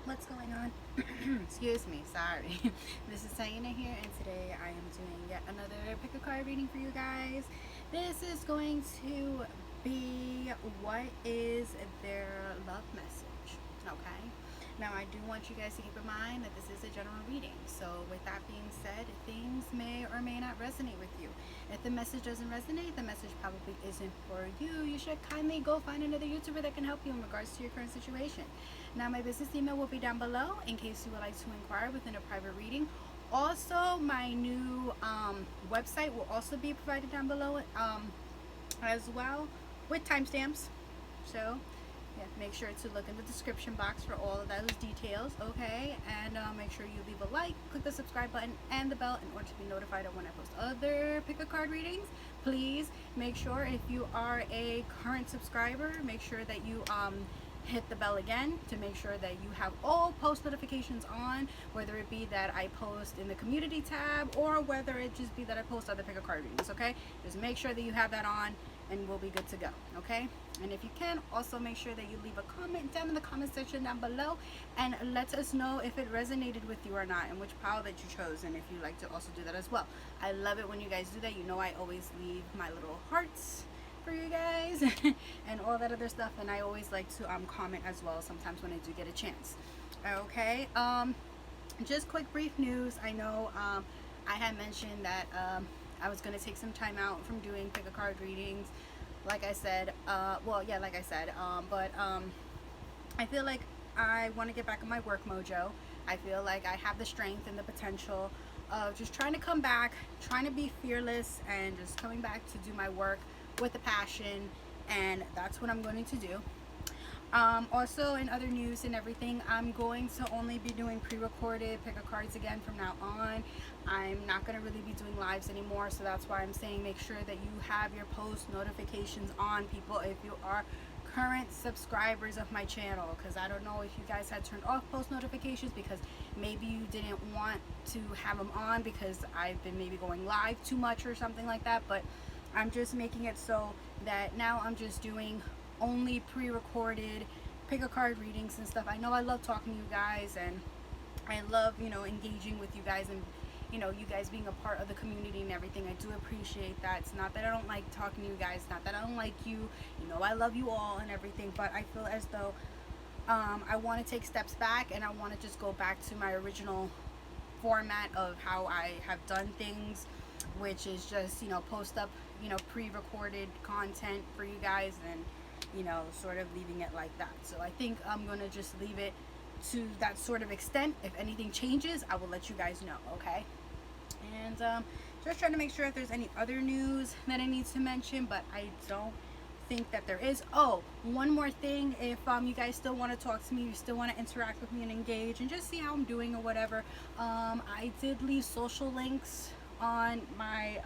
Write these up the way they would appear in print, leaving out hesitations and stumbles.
what's going on? Excuse me, sorry. This is Taina here, and today I am doing yet another pick a card reading for you guys. This is going to be what is their love message, okay? Now, I do want you guys to keep in mind that this is a general reading. So, with that being said, things may or may not resonate with you. If the message doesn't resonate, the message probably isn't for you. You should kindly go find another YouTuber that can help you in regards to your current situation. Now, my business email will be down below in case you would like to inquire within a private reading. Also, my new website will also be provided down below as well with timestamps. So, yeah, make sure to look in the description box for all of those details, okay? And make sure you leave a like, click the subscribe button and the bell in order to be notified of when I post other pick a card readings. Please make sure if you are a current subscriber, make sure that you hit the bell again to make sure that you have all post notifications on, whether it be that I post in the community tab or whether it just be that I post other pick a card readings, okay? Just make sure that you have that on and we'll be good to go, okay? And if you can, also make sure that you leave a comment down in the comment section down below and let us know if it resonated with you or not and which pile that you chose, and if you'd like to also do that as well. I love it when you guys do that. You know I always leave my little hearts for you guys and all that other stuff, and I always like to comment as well sometimes when I do get a chance, okay? Just quick brief news. I know I had mentioned that I was going to take some time out from doing pick a card readings, like I said, but I feel like I want to get back on my work mojo. I feel like I have the strength and the potential of just trying to come back, trying to be fearless, and just coming back to do my work with a passion, and that's what I'm going to do. Also, in other news and everything, I'm going to only be doing pre-recorded pick a cards again from now on. I'm not going to really be doing lives anymore, so that's why I'm saying make sure that you have your post notifications on, people, if you are current subscribers of my channel, because I don't know if you guys had turned off post notifications because maybe you didn't want to have them on because I've been maybe going live too much or something like that, but I'm just making it so that now I'm just doing only pre-recorded pick a card readings and stuff. I know I love talking to you guys, and I love, engaging with you guys, and you guys being a part of the community and everything. I do appreciate that. It's not that I don't like talking to you guys, not that I don't like you, I love you all and everything, but I feel as though I want to take steps back, and I want to just go back to my original format of how I have done things, which is just post up pre-recorded content for you guys, and sort of leaving it like that. So I think I'm gonna just leave it to that sort of extent. If anything changes, I will let you guys know, okay? And just trying to make sure if there's any other news that I need to mention, but I don't think that there is. Oh, one more thing. If you guys still want to talk to me, you still want to interact with me and engage and just see how I'm doing or whatever, I did leave social links on my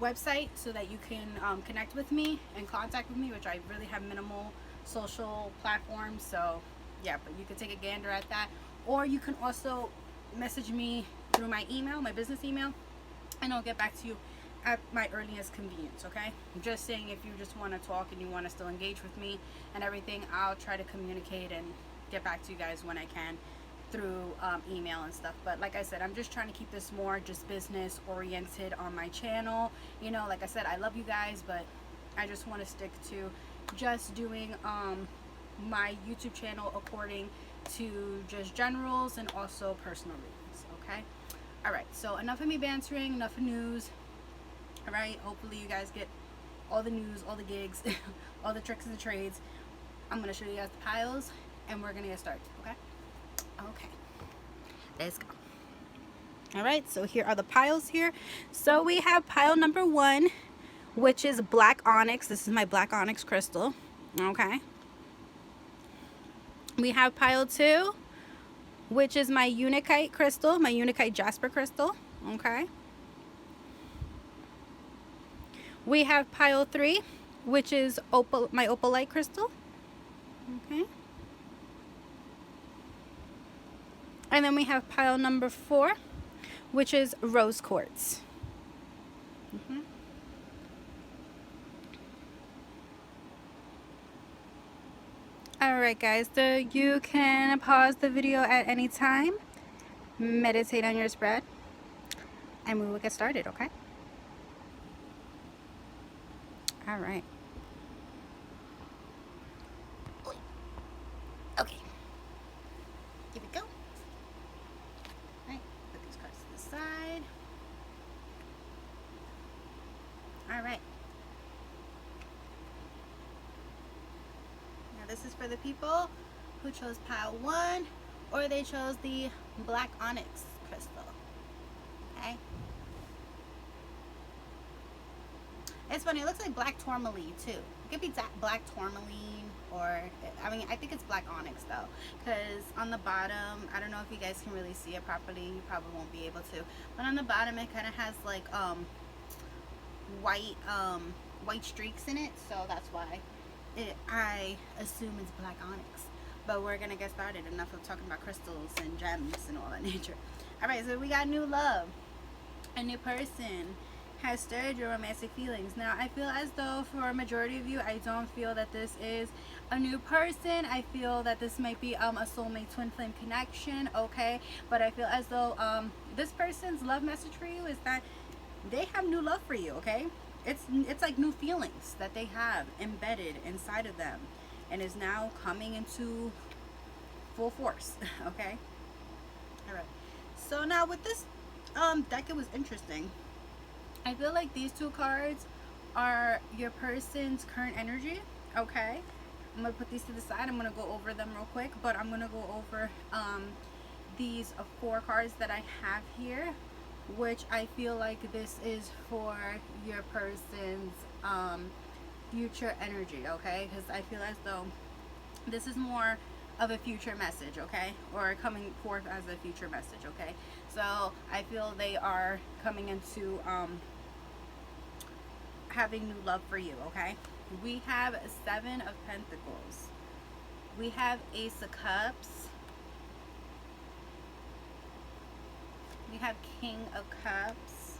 website so that you can connect with me and contact with me, which I really have minimal social platforms, so yeah, but you can take a gander at that, or you can also message me through my email, my business email, and I'll get back to you at my earliest convenience, okay? I'm just saying, if you just want to talk and you want to still engage with me and everything, I'll try to communicate and get back to you guys when I can through email and stuff. But like I said, I'm just trying to keep this more just business oriented on my channel. Like I said, I love you guys, but I just want to stick to just doing my YouTube channel according to just generals and also personal readings, okay? All right, so enough of me bantering, enough of news. All right, hopefully you guys get all the news, all the gigs, all the tricks and the trades. I'm gonna show you guys the piles, and we're gonna get started, okay? Okay, let's go. All right, so here are the piles here. So we have pile number 1, which is black onyx. This is my black onyx crystal, okay? We have pile 2, which is my unakite crystal, my unakite jasper crystal, okay? We have pile 3, which is my opalite crystal, okay? And then we have pile number 4, which is rose quartz. Alright guys, so you can pause the video at any time, meditate on your spread, and we will get started, okay? Alright. Okay. Here we go. Alright, put these cards to the side. Alright. Now this is for the people who chose pile 1 or they chose the black onyx crystal. Okay? It's funny, it looks like black tourmaline too. It could be black tourmaline, or I mean, I think it's black onyx though, because on the bottom, I don't know if you guys can really see it properly, you probably won't be able to, but on the bottom it kind of has like white streaks in it, so that's why I assume it's black onyx. But we're gonna get started. Enough of talking about crystals and gems and all that nature. Alright, so we got new love. A new person has stirred your romantic feelings. Now, I feel as though for a majority of you, I don't feel that this is a new person. I feel that this might be a soulmate twin flame connection, okay? But I feel as though this person's love message for you is that they have new love for you, okay? It's like new feelings that they have embedded inside of them and is now coming into full force, okay? All right. So now with this deck, it was interesting. I feel like these two cards are your person's current energy, okay? I'm going to put these to the side. I'm going to go over them real quick, but I'm going to go over these 4 cards that I have here, which I feel like this is for your person's future energy, okay? Because I feel as though this is more of a future message, okay? Or coming forth as a future message, okay? So I feel they are coming into having new love for you, okay? We have 7 of Pentacles. We have Ace of Cups. We have King of Cups.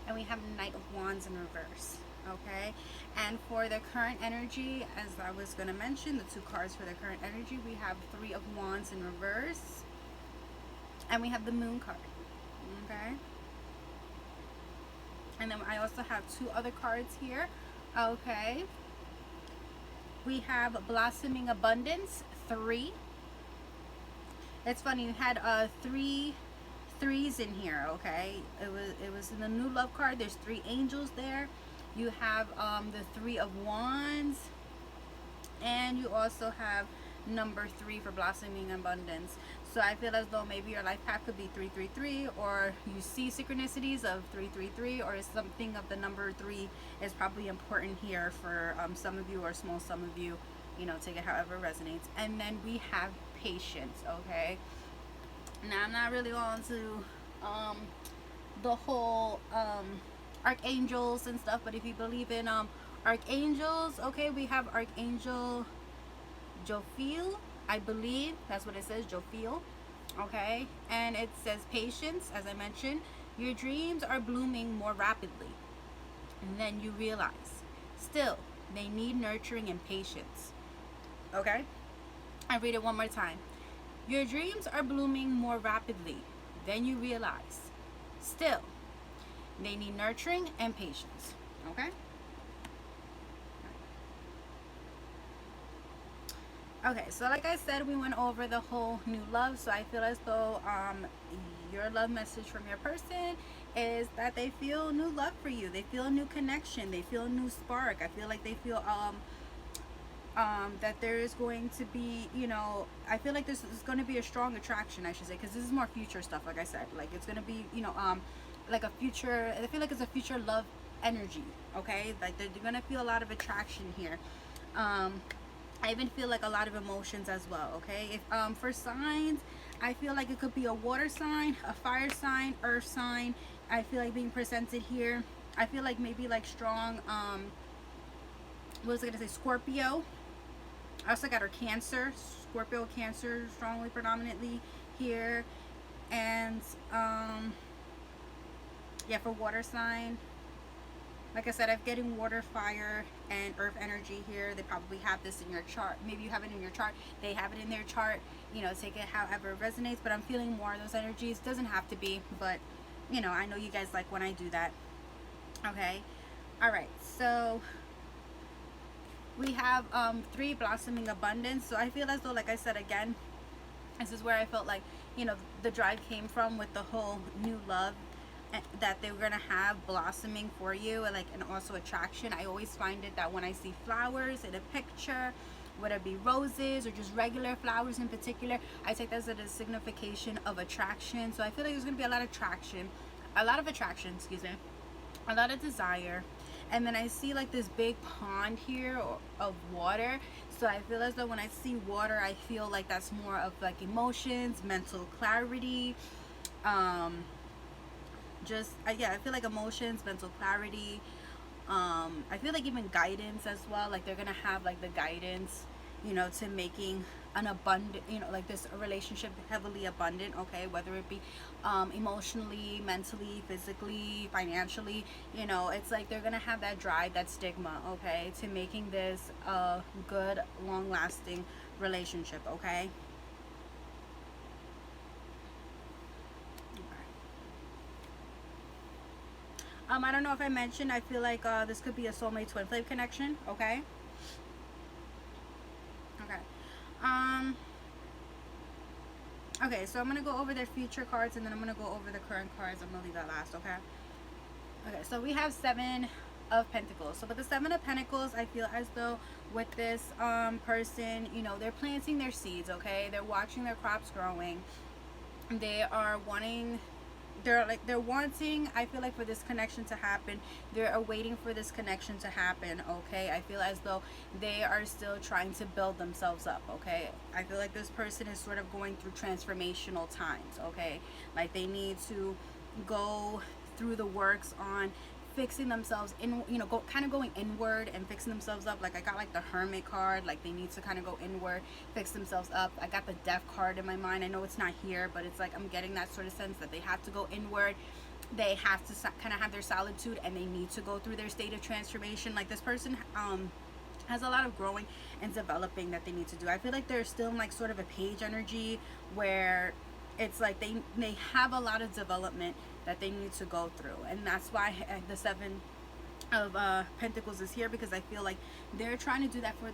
And we have Knight of Wands in reverse, okay? And for the current energy, as I was going to mention, the 2 cards for the current energy, we have 3 of Wands in reverse. And we have the Moon card, okay? And then I also have 2 other cards here, okay? We have Blossoming Abundance, 3. It's funny, you had 3 threes in here, okay? It was in the new love card. There's 3 angels there. You have the 3 of Wands, and you also have number 3 for Blossoming Abundance. So I feel as though maybe your life path could be 333, or you see synchronicities of 333, or something of the number 3 is probably important here for some of you, or small some of you, you know, take it however resonates. And then we have patience, okay? Now I'm not really on to the whole archangels and stuff, but if you believe in archangels, okay, we have Archangel Jophiel, I believe that's what it says, Jophiel, okay? And it says patience, as I mentioned. Your dreams are blooming more rapidly than you realize. Still, they need nurturing and patience, okay? I read it one more time. Your dreams are blooming more rapidly than you realize. Still, they need nurturing and patience, okay? Okay, so like I said, we went over the whole new love. So I feel as though your love message from your person is that they feel new love for you. They feel a new connection. They feel a new spark. I feel like they feel that there is going to be, you know, I feel like this is going to be a strong attraction, I should say, because this is more future stuff, like I said. Like, it's going to be, you know, like a future, I feel like it's a future love energy, okay? Like, they're going to feel a lot of attraction here. I even feel like a lot of emotions as well, okay? If for signs, I feel like it could be a water sign, a fire sign, earth sign. I feel like being presented here. I feel like maybe like strong, what was I going to say, Scorpio. I also got her Cancer, Scorpio, Cancer, strongly predominantly here. And, yeah, for water sign. Like I said, I'm getting water, fire, and earth energy here. They probably have this in your chart. Maybe you have it in your chart. They have it in their chart. You know, take it however it resonates. But I'm feeling more of those energies. Doesn't have to be, but you know, I know you guys like when I do that. Okay. All right. So we have 3 blossoming abundance. So I feel as though, like I said again, this is where I felt like, you know, the drive came from with the whole new love that they were gonna have blossoming for you, like, and also attraction. I always find it that when I see flowers in a picture, whether it be roses or just regular flowers in particular, I take that as a signification of attraction. So I feel like there's gonna be a lot of attraction, excuse me, a lot of desire. And then I see like this big pond here of water. So I feel as though when I see water, I feel like that's more of like emotions, mental clarity, yeah, I feel like emotions, mental clarity. I feel like even guidance as well. Like they're gonna have like the guidance, you know, to making an abundant, you know, like this relationship heavily abundant. Okay, whether it be emotionally, mentally, physically, financially, you know, it's like they're gonna have that drive, that stigma, okay, to making this a good, long-lasting relationship. Okay. I don't know if I mentioned, I feel like this could be a soulmate twin flame connection. Okay. Okay. Um. Okay, so I'm gonna go over their future cards, and then I'm gonna go over the current cards. I'm gonna leave that last. Okay. Okay. So we have 7 of Pentacles. So with the 7 of Pentacles, I feel as though with this person, you know, they're planting their seeds. Okay. They're watching their crops growing. They are wanting, they're wanting, I feel like, for this connection to happen. They're waiting for this connection to happen. Okay, I feel as though they are still trying to build themselves up. Okay, I feel like this person is sort of going through transformational times. Okay, like they need to go through the works on fixing themselves in, you know, kind of going inward and fixing themselves up. Like I got like the Hermit card, like they need to kind of go inward, fix themselves up. I got the Death card in my mind. I know it's not here, but it's like I'm getting that sort of sense that they have to go inward. They have to kind of have their solitude, and they need to go through their state of transformation. Like this person has a lot of growing and developing that they need to do. I feel like they're still in like sort of a page energy where it's like they have a lot of development that they need to go through, and that's why the 7 of Pentacles is here, because I feel like they're trying to do that for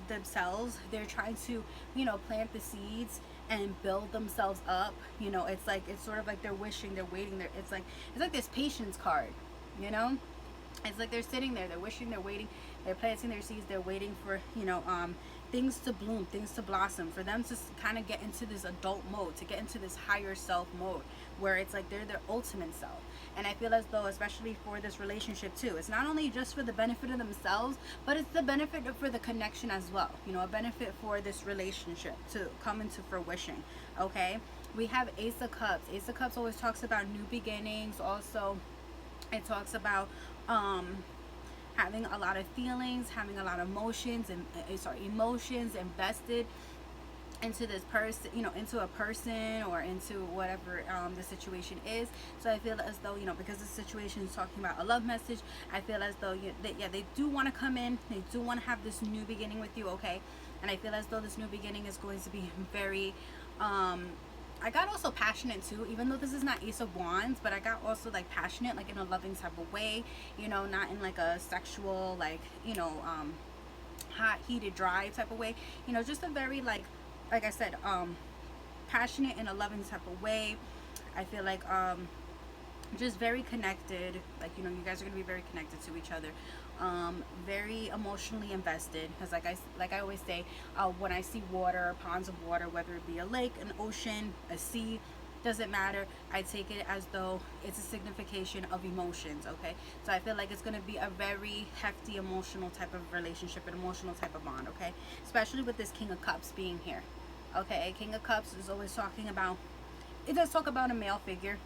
themselves. They're trying to, you know, plant the seeds and build themselves up. You know, it's like, it's sort of like they're wishing, they're waiting, it's like this patience card, you know. It's like they're sitting there, they're wishing, they're waiting, they're planting their seeds, they're waiting for, you know, things to bloom, things to blossom, for them to kind of get into this adult mode, to get into this higher self mode, where it's like they're their ultimate self. And I feel as though, especially for this relationship too, it's not only just for the benefit of themselves, but it's the benefit for the connection as well. You know, a benefit for this relationship to come into fruition. Okay, we have Ace of Cups. Ace of Cups always talks about new beginnings. Also, it talks about having a lot of feelings, having a lot of emotions, and emotions invested into this person, you know, into a person or into whatever the situation is. So I feel as though, you know, because the situation is talking about a love message, I feel as though they do want to come in, they do want to have this new beginning with you. Okay, and I feel as though this new beginning is going to be very I got also passionate too, even though this is not Ace of Wands, but I got also like passionate, like in a loving type of way, you know, not in like a sexual, like, you know, hot, heated, dry type of way, you know, just a very like I said, passionate in a loving type of way. I feel like just very connected, like, you know, you guys are gonna be very connected to each other, very emotionally invested, because like I always say, when I see water, ponds of water, whether it be a lake, an ocean, a sea, doesn't matter, I take it as though it's a signification of emotions. Okay, so I feel like it's going to be a very hefty emotional type of relationship, an emotional type of bond. Okay, especially with this King of Cups being here. Okay, King of Cups is always talking about, it does talk about a male figure,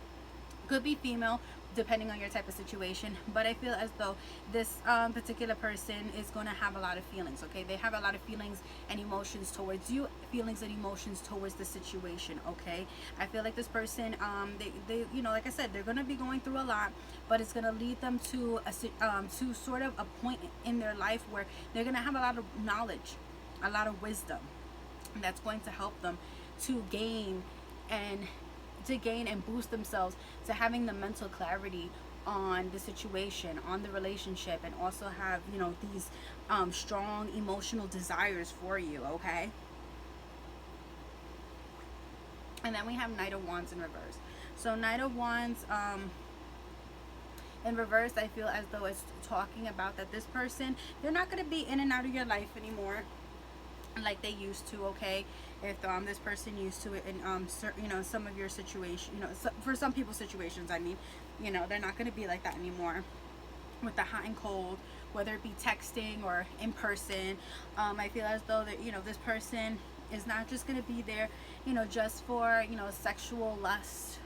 could be female, depending on your type of situation. But I feel as though this particular person is going to have a lot of feelings. Okay, they have a lot of feelings and emotions towards you, feelings and emotions towards the situation. Okay, I feel like this person, they you know, like I said, they're going to be going through a lot, but it's going to lead them to to sort of a point in their life where they're going to have a lot of knowledge, a lot of wisdom that's going to help them to gain and boost themselves to having the mental clarity on the situation, on the relationship, and also have, you know, these strong emotional desires for you. Okay, and then we have Knight of Wands in reverse. So Knight of Wands in reverse, I feel as though it's talking about that this person, they're not going to be in and out of your life anymore like they used to. Okay, if this person used to it in you know, some of your situation, you know, for some people's situations, I mean, you know, they're not going to be like that anymore with the hot and cold, whether it be texting or in person. I feel as though that, you know, this person is not just going to be there, you know, just for, you know, sexual lust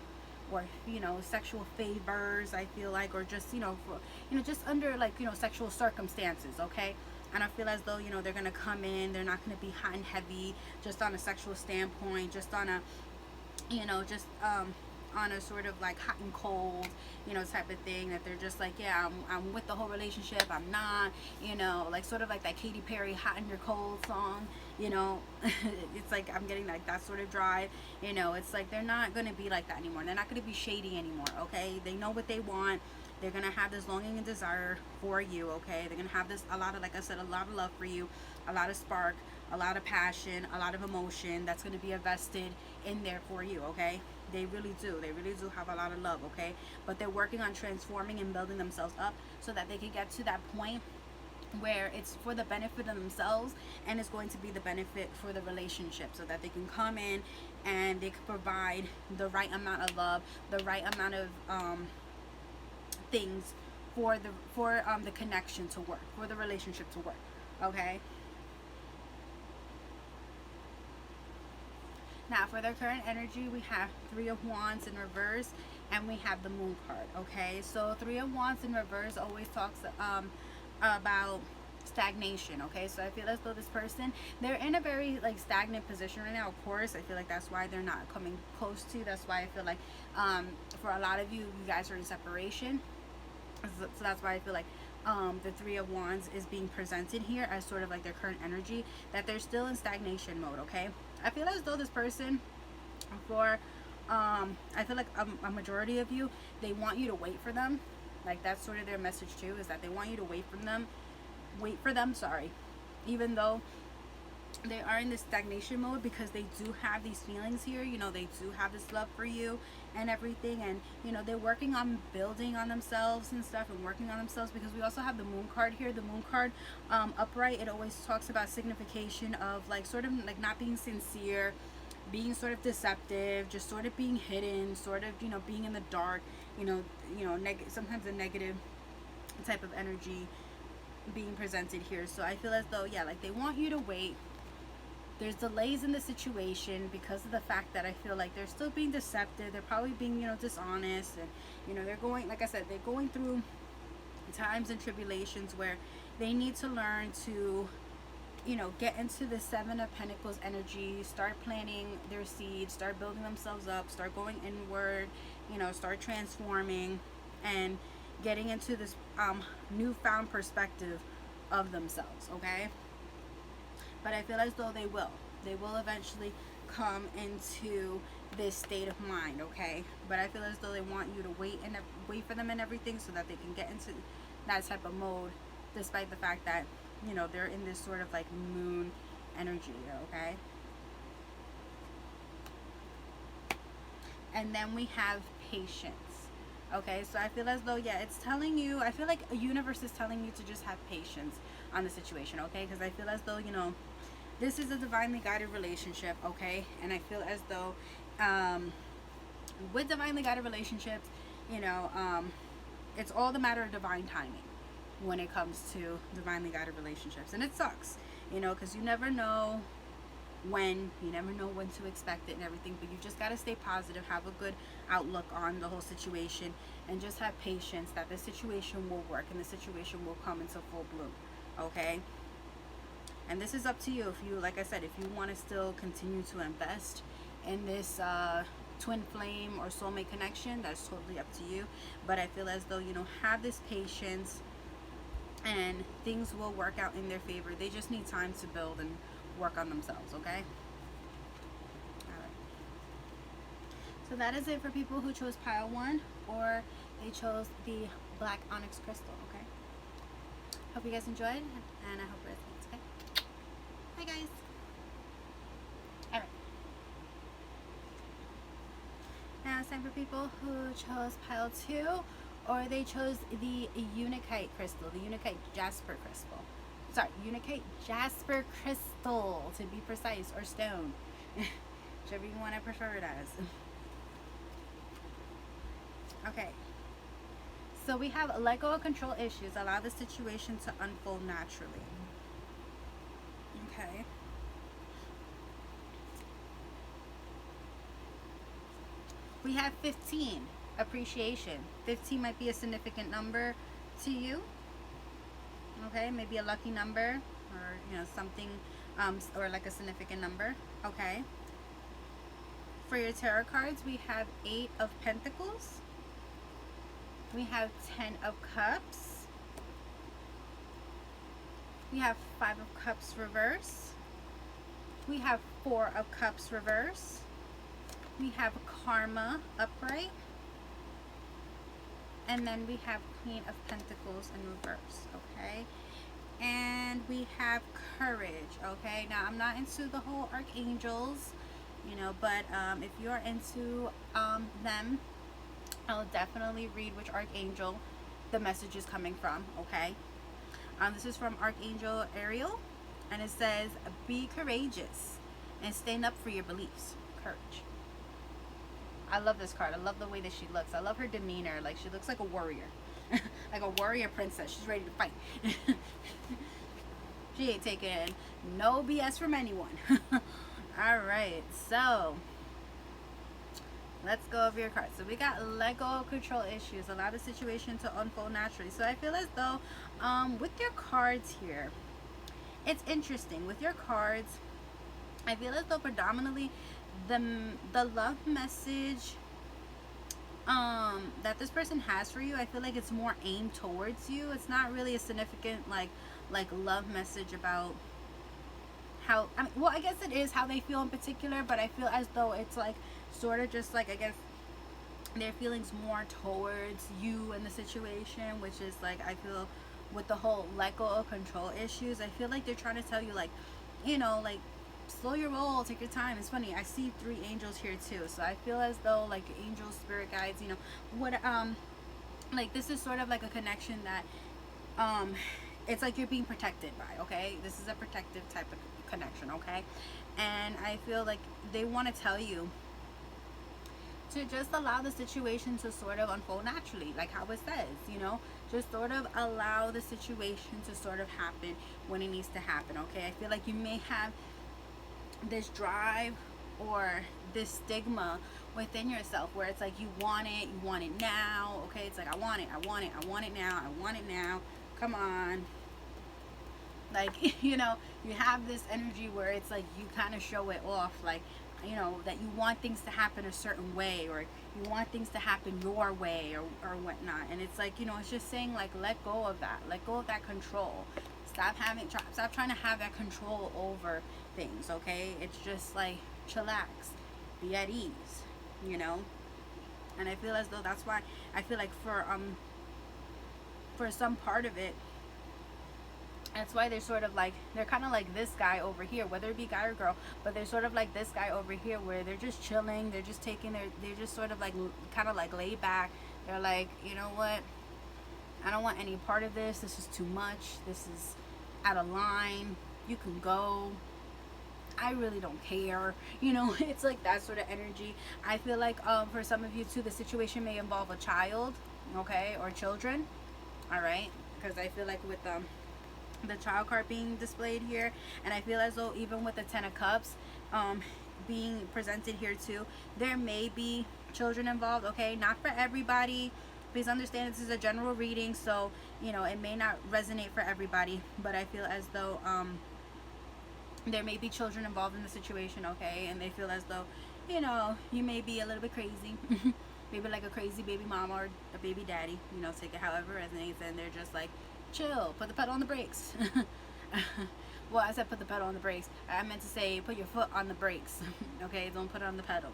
or, you know, sexual favors, I feel like, or just, you know, for, you know, just under, like, you know, sexual circumstances. Okay, and I feel as though, you know, they're going to come in, they're not going to be hot and heavy just on a sexual standpoint, just on a, you know, just on a sort of like hot and cold, you know, type of thing, that they're just like, yeah, I'm with the whole relationship, I'm not, you know, like sort of like that Katy Perry Hot and Your Cold song, you know. It's like I'm getting like that sort of drive, you know. It's like they're not going to be like that anymore, they're not going to be shady anymore. Okay, they know what they want, they're going to have this longing and desire for you. Okay, they're going to have this, a lot of, like I said, a lot of love for you, a lot of spark, a lot of passion, a lot of emotion that's going to be invested in there for you. Okay, they really do have a lot of love. Okay, but they're working on transforming and building themselves up so that they can get to that point where it's for the benefit of themselves, and it's going to be the benefit for the relationship, so that they can come in and they can provide the right amount of love, the right amount of things for the connection to work, for the relationship to work. Okay, now for their current energy, we have Three of Wands in reverse, and we have the Moon card. Okay, so Three of Wands in reverse always talks about stagnation. Okay, so I feel as though this person, they're in a very like stagnant position right now. Of course, I feel like that's why they're not coming close to, that's why I feel like for a lot of you guys are in separation. So that's why I feel like the Three of Wands is being presented here as sort of like their current energy, that they're still in stagnation mode. Okay, I feel as though this person, for I feel like a majority of you, they want you to wait for them. Like that's sort of their message too, is that they want you to wait for them, sorry, even though they are in this stagnation mode, because they do have these feelings here, you know, they do have this love for you and everything, and you know, they're working on building on themselves and stuff, and working on themselves, because we also have the Moon card here. The Moon card upright, it always talks about signification of like sort of like not being sincere, being sort of deceptive, just sort of being hidden, sort of, you know, being in the dark, you know, sometimes a negative type of energy being presented here. So I feel as though, yeah, like they want you to wait. There's delays in the situation because of the fact that I feel like they're still being deceptive. They're probably being, you know, dishonest, and you know, they're going, like I said, they're going through times and tribulations where they need to learn to, you know, get into the Seven of Pentacles energy, start planting their seeds, start building themselves up, start going inward, you know, start transforming and getting into this newfound perspective of themselves. Okay, but I feel as though they will eventually come into this state of mind. Okay, but I feel as though they want you to wait for them and everything, so that they can get into that type of mode, despite the fact that, you know, they're in this sort of like moon energy. Okay, and then we have patience. Okay, so I feel as though, yeah, it's telling you, I feel like a universe is telling you to just have patience on the situation. Okay, because I feel as though, you know, this is a divinely guided relationship. Okay, and I feel as though with divinely guided relationships, you know, it's all the matter of divine timing when it comes to divinely guided relationships. And it sucks, you know, because you never know when to expect it and everything, but you just got to stay positive, have a good outlook on the whole situation, and just have patience that the situation will work and the situation will come into full bloom. Okay, and this is up to you. If you, like I said, if you want to still continue to invest in this twin flame or soulmate connection, that's totally up to you. But I feel as though, you know, have this patience and things will work out in their favor. They just need time to build and work on themselves. Okay, all right, so that is it for people who chose pile 1 or they chose the black onyx crystal. Okay, hope you guys enjoyed, and I hope it resonates. Okay, bye guys. All right, now it's time for people who chose pile 2 or they chose the Unakite crystal, the Unakite Jasper crystal. Sorry, Unakite Jasper crystal to be precise, or stone, whichever you want to prefer it as. Okay, so we have let go of control issues, allow the situation to unfold naturally. Okay. We have 15, appreciation. 15 might be a significant number to you. Okay, maybe a lucky number, or you know, something, or like a significant number. Okay. For your tarot cards, we have 8 of Pentacles. We have 10 of Cups. We have 5 of Cups reverse. We have 4 of Cups reverse. We have Karma upright. And then we have Queen of Pentacles in reverse. Okay. And we have Courage. Okay. Now, I'm not into the whole archangels, you know, but if you're into them, I'll definitely read which archangel the message is coming from. Okay. This is from Archangel Ariel, and it says, be courageous and stand up for your beliefs. Courage. I love this card. I love the way that she looks. I love her demeanor. Like, she looks like a warrior. Like a warrior princess. She's ready to fight. She ain't taking no BS from anyone. Alright, so let's go over your cards. So we got let go of control issues, allow the situation to unfold naturally. So I feel as though with your cards here, it's interesting. With your cards, I feel as though predominantly the love message that this person has for you, I feel like it's more aimed towards you. It's not really a significant like love message about how, I mean, well, I guess it is how they feel in particular, but I feel as though it's like sort of just like, I guess, their feelings more towards you and the situation, which is like, I feel with the whole let go of control issues, I feel like they're trying to tell you, like, you know, like, slow your roll, take your time. It's funny, I see 3 angels here too, so I feel as though like angels, spirit guides, you know, what like this is sort of like a connection that it's like you're being protected by. Okay, this is a protective type of connection. Okay, and I feel like they want to tell you to just allow the situation to sort of unfold naturally, like how it says, you know, just sort of allow the situation to sort of happen when it needs to happen. Okay, I feel like you may have this drive or this stigma within yourself where it's like you want it now. Okay, it's like I want it now, come on. Like, you know, you have this energy where it's like you kind of show it off, like, you know, that you want things to happen a certain way, or you want things to happen your way, or whatnot. And it's like, you know, it's just saying, like, let go of that control. Stop trying to have that control over things. Okay, it's just like chillax, be at ease, you know. And I feel as though that's why I feel like for some part of it, that's why they're sort of like, they're kind of like this guy over here, whether it be guy or girl, but they're sort of like this guy over here where they're just chilling, they're just taking they're just sort of like kind of like laid back. They're like, you know what, I don't want any part of this. This is too much. This is out of line. You can go. I really don't care. You know, it's like that sort of energy. I feel like for some of you too, the situation may involve a child, okay, or children. All right, because I feel like with the child card being displayed here, and I feel as though even with the 10 of Cups being presented here too, there may be children involved. Okay, not for everybody, Please understand this is a general reading, so you know it may not resonate for everybody, but I feel as though there may be children involved in the situation, okay, and they feel as though, you know, you may be a little bit crazy. Maybe like a crazy baby mama or a baby daddy, you know, take it however it resonates, and they're just like, chill, put the pedal on the brakes. Well, I said put the pedal on the brakes. I meant to say put your foot on the brakes. Okay, don't put it on the pedal.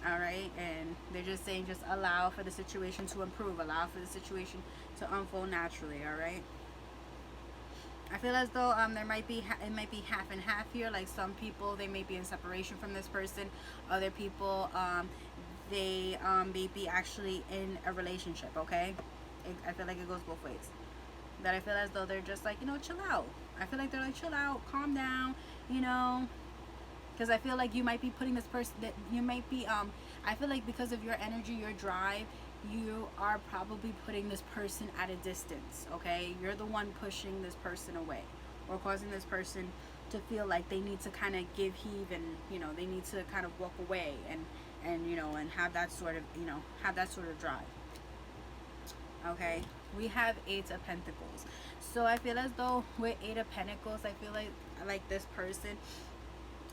All right, and they're just saying just allow for the situation to improve, allow for the situation to unfold naturally. All right. I feel as though there might be it might be half and half here. Like some people, they may be in separation from this person. Other people, they may be actually in a relationship. Okay, I feel like it goes both ways. That I feel as though they're just like, you know, chill out. I feel like they're like, chill out, calm down, you know, because I feel like you might be putting this person that you might be I feel like because of your energy, your drive, you are probably putting this person at a distance. Okay, you're the one pushing this person away or causing this person to feel like they need to kind of give heave, and you know they need to kind of walk away and you know and have that sort of, you know, have that sort of drive. Okay, we have Eight of Pentacles. So I feel as though with Eight of Pentacles, I feel like this person,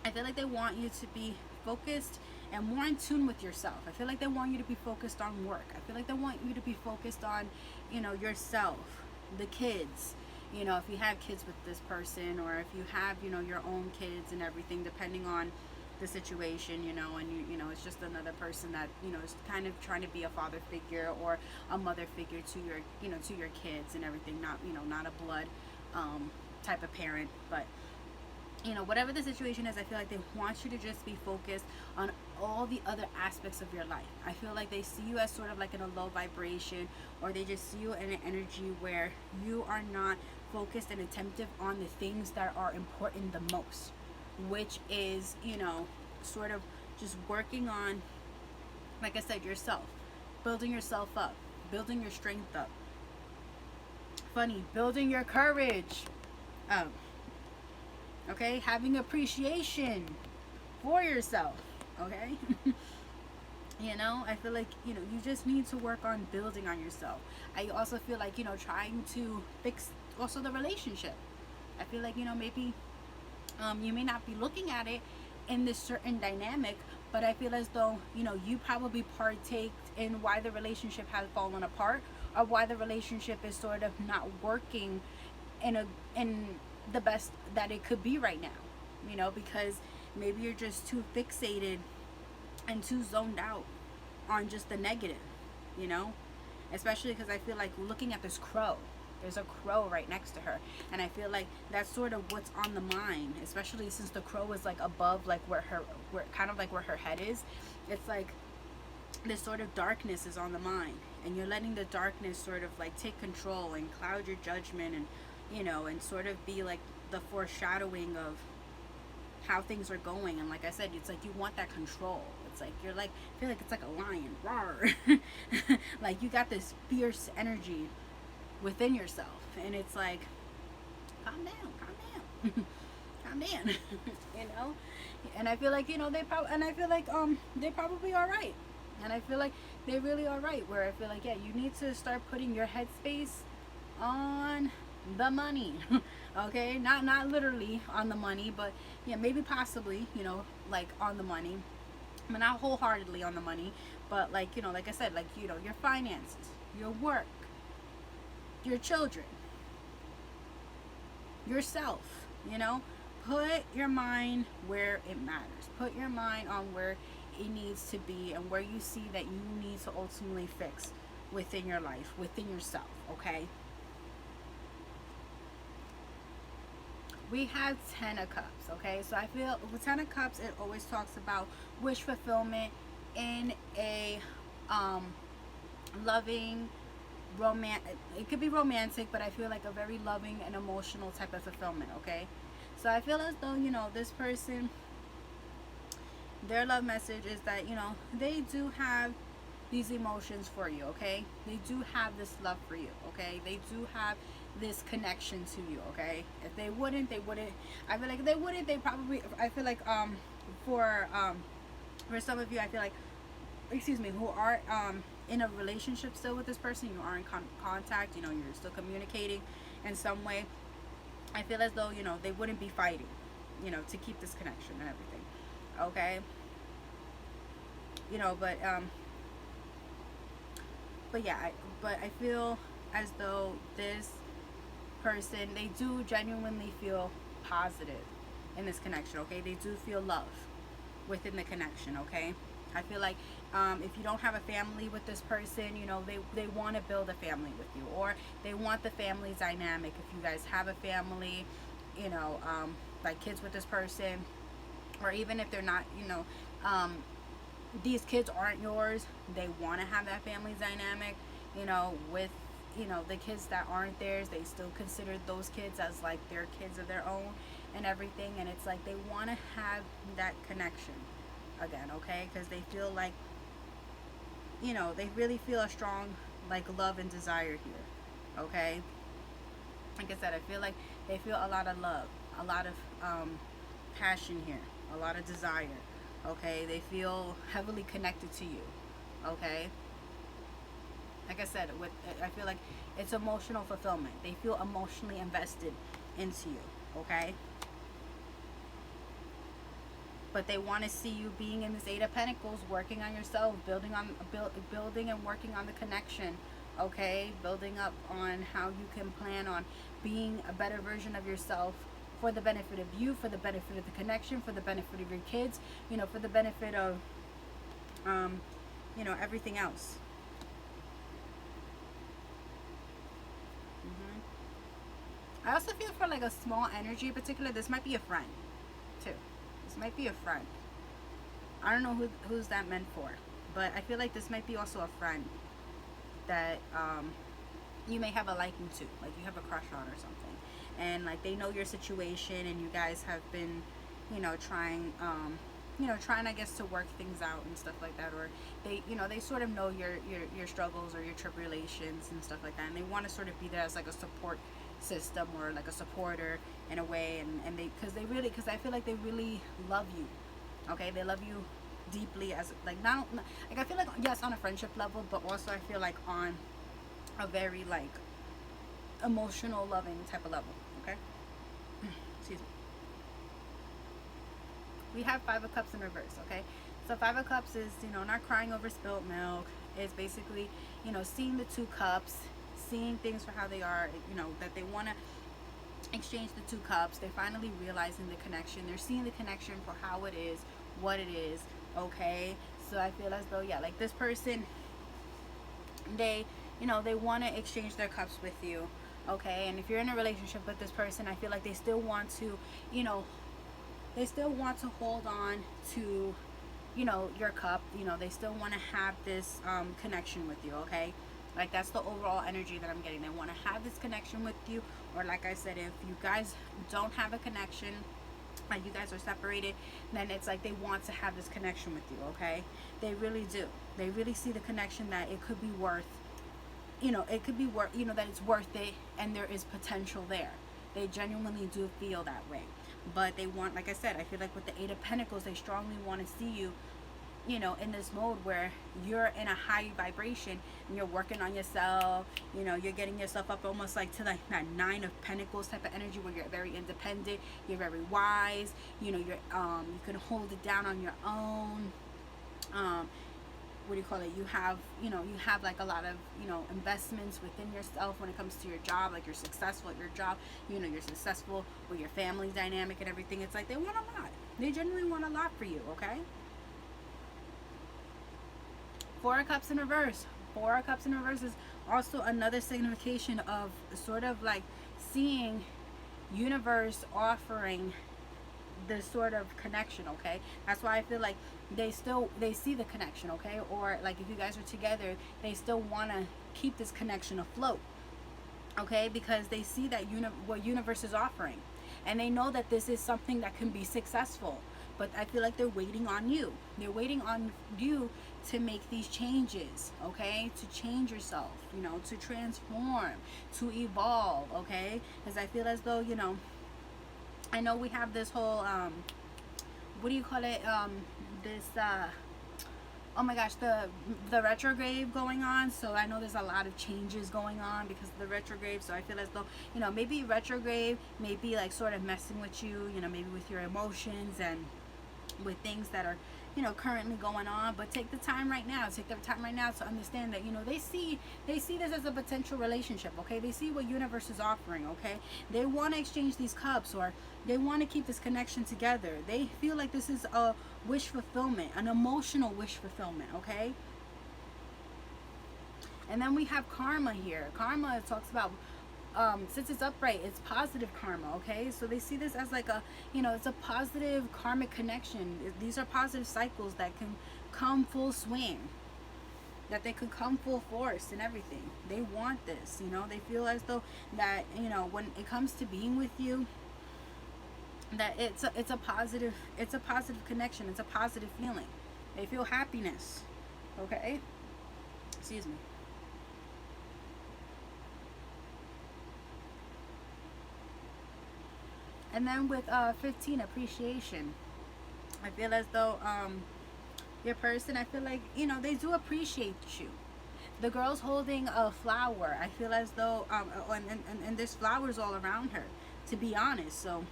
I feel like they want you to be focused and more in tune with yourself. I feel like they want you to be focused on work. I feel like they want you to be focused on, you know, yourself, the kids. You know, if you have kids with this person, or if you have, you know, your own kids and everything, depending on the situation, you know, and you know, it's just another person that, you know, is kind of trying to be a father figure or a mother figure to your, you know, to your kids and everything. Not, you know, not a blood type of parent, but you know, whatever the situation is, I feel like they want you to just be focused on all the other aspects of your life. I feel like they see you as sort of like in a low vibration, or they just see you in an energy where you are not focused and attentive on the things that are important the most, which is, you know, sort of just working on, like I said, yourself, building yourself up, building your strength up. Funny, building your courage. Okay, having appreciation for yourself. Okay. You know, I feel like, you know, you just need to work on building on yourself. I also feel like, you know, trying to fix also the relationship. I feel like, you know, maybe you may not be looking at it in this certain dynamic, but I feel as though, you know, you probably partaked in why the relationship has fallen apart, or why the relationship is sort of not working in the best that it could be right now. You know, because maybe you're just too fixated and too zoned out on just the negative, you know, especially because I feel like looking at this crow, there's a crow right next to her, and I feel like that's sort of what's on the mind, especially since the crow is like above, like where kind of like where her head is. It's like this sort of darkness is on the mind, and you're letting the darkness sort of like take control and cloud your judgment, and you know, and sort of be like the foreshadowing of how things are going. And like I said, it's like you want that control. It's like you're like, I feel like it's like a lion, roar. Like you got this fierce energy within yourself, and it's like, calm down, calm down, you know. And I feel like, you know, they probably are right, and I feel like they really are right. Where I feel like, yeah, you need to start putting your headspace on the money. Okay, not literally on the money, but yeah, maybe possibly, you know, like on the money, but not wholeheartedly on the money, but like, you know, like I said, like, you know, your finances, your work, your children, yourself, you know. Put your mind where it matters. Put your mind on where it needs to be, and where you see that you need to ultimately fix within your life, within yourself. Okay, we have Ten of Cups. Okay, so I feel with Ten of Cups, it always talks about wish fulfillment in a loving, romantic, it could be romantic, but I feel like a very loving and emotional type of fulfillment. Okay, so I feel as though, you know, this person, their love message is that, you know, they do have these emotions for you. Okay, they do have this love for you. Okay, they do have this connection to you. Okay, if they wouldn't, I feel like they wouldn't, they probably, I feel like for some of you, I feel like, excuse me, who are in a relationship still with this person, you are in contact, you know, you're still communicating in some way, I feel as though, you know, they wouldn't be fighting, you know, to keep this connection and everything. Okay. You know, but yeah, but I feel as though this person, they do genuinely feel positive in this connection. Okay, they do feel love within the connection. Okay, I feel like if you don't have a family with this person, you know, they want to build a family with you, or they want the family dynamic. If you guys have a family, you know, like kids with this person, or even if they're not, you know, these kids aren't yours, they want to have that family dynamic, you know, with, you know, the kids that aren't theirs, they still consider those kids as like their kids of their own and everything. And it's like they want to have that connection again. Okay, because they feel like, you know, they really feel a strong like love and desire here. Okay, like I said, I feel like they feel a lot of love, a lot of passion here, a lot of desire. Okay, they feel heavily connected to you. Okay, like I said, with, I feel like it's emotional fulfillment. They feel emotionally invested into you. Okay, but they want to see you being in this Eight of Pentacles, working on yourself, building and working on the connection. Okay, building up on how you can plan on being a better version of yourself, for the benefit of you, for the benefit of the connection, for the benefit of your kids, you know, for the benefit of you know, everything else. I also feel for like a small energy in particular, this might be a friend too. This might be a friend. I don't know who's that meant for, but I feel like this might be also a friend that you may have a liking to, like you have a crush on or something, and like they know your situation, and you guys have been, you know, trying I guess to work things out and stuff like that, or they, you know, they sort of know your struggles or your tribulations and stuff like that, and they want to sort of be there as like a support system, or like a supporter in a way, and they, because I feel like they really love you. Okay, they love you deeply, as like, not like, I feel like, yes, on a friendship level, but also I feel like on a very like emotional, loving type of level. Okay. Excuse me. We have Five of Cups in reverse. Okay, so Five of Cups is, you know, not crying over spilt milk. It's basically, you know, seeing the two cups, seeing things for how they are, you know, that they want to exchange the two cups. They're finally realizing the connection. They're seeing the connection for how it is, what it is. Okay, so I feel as though, yeah, like this person, they, you know, they want to exchange their cups with you. Okay, and if you're in a relationship with this person, I feel like they still want to, you know, they still want to hold on to, you know, your cup. You know, they still want to have this connection with you. Okay, like that's the overall energy that I'm getting. They want to have this connection with you, or like I said, if you guys don't have a connection, like you guys are separated, then it's like they want to have this connection with you. Okay, they really do. They really see the connection, that it could be worth, you know, it could be worth, you know, that it's worth it, and there is potential there. They genuinely do feel that way, but they want, like I said, I feel like with the Eight of Pentacles, they strongly want to see you, you know, in this mode where you're in a high vibration and you're working on yourself. You know, you're getting yourself up almost like to like that Nine of Pentacles type of energy, where you're very independent, you're very wise, you know, you're you can hold it down on your own. What do you call it, you have, you know, you have like a lot of, you know, investments within yourself when it comes to your job. Like you're successful at your job, you know, you're successful with your family dynamic and everything. It's like they want a lot. They genuinely want a lot for you. Okay, Four of Cups in reverse. Four of Cups in reverse is also another signification of sort of like seeing universe offering this sort of connection. Okay, that's why I feel like they see the connection. Okay, or like if you guys are together, they still want to keep this connection afloat. Okay, because they see that what universe is offering, and they know that this is something that can be successful. But I feel like they're waiting on you. They're waiting on you to make these changes. Okay, to change yourself, you know, to transform, to evolve. Okay, because I feel as though, you know, I know we have this whole what do you call it, this oh my gosh, the retrograde going on. So I know there's a lot of changes going on because of the retrograde. So I feel as though, maybe retrograde may be like sort of messing with you, maybe with your emotions and with things that are currently going on. But take the time right now to understand that they see this as a potential relationship. Okay, they see what universe is offering. Okay, they want to exchange these cups, or they want to keep this connection together. They feel like this is a wish fulfillment, an emotional wish fulfillment. Okay, and then we have karma here. Karma talks about, since it's upright, it's positive karma. Okay, so they see this as like it's a positive karmic connection. These are positive cycles that can come full swing, that they could come full force and everything. They want this. They feel as though that when it comes to being with you, that it's a positive connection. It's a positive feeling. They feel happiness. Okay, excuse me. And then with 15, appreciation. I feel as though your person, I feel like, they do appreciate you. The girl's holding a flower. I feel as though, and there's flowers all around her, to be honest. So